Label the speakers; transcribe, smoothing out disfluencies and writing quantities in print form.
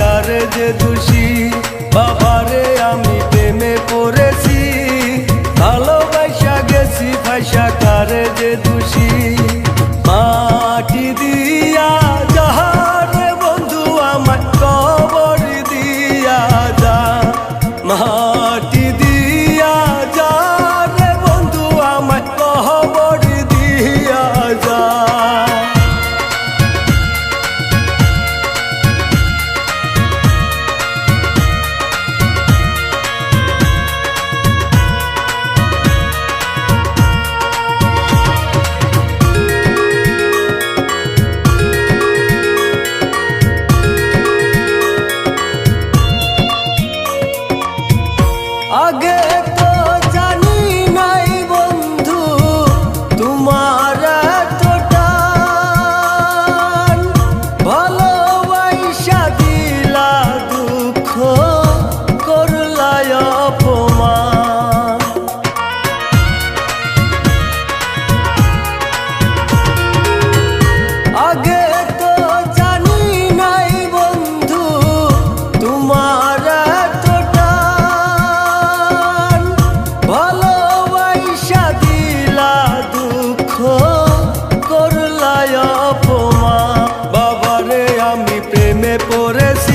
Speaker 1: কারে যে দোষী। বাবারে আমি প্রেমে পড়েছি, ভালোবাসা গেছি ফাইসা কারে যে দোষী। মাটি দিয়া যাহারে বন্ধু আমার কবর দিয়া যা, মাটি দিয়া যারে বন্ধু আমার কবর দিয়া যা। আগে তো জানি নাই বন্ধু তোমার এতটা, ভালোবাসা দিলা দুঃখ করলা অপমান। আগে তো জানি নাই বন্ধু তোমার এতটা, ভালোবাসা দিলা দুঃখ করলা অপমান। বাবারে আমি প্রেমে পড়েছি,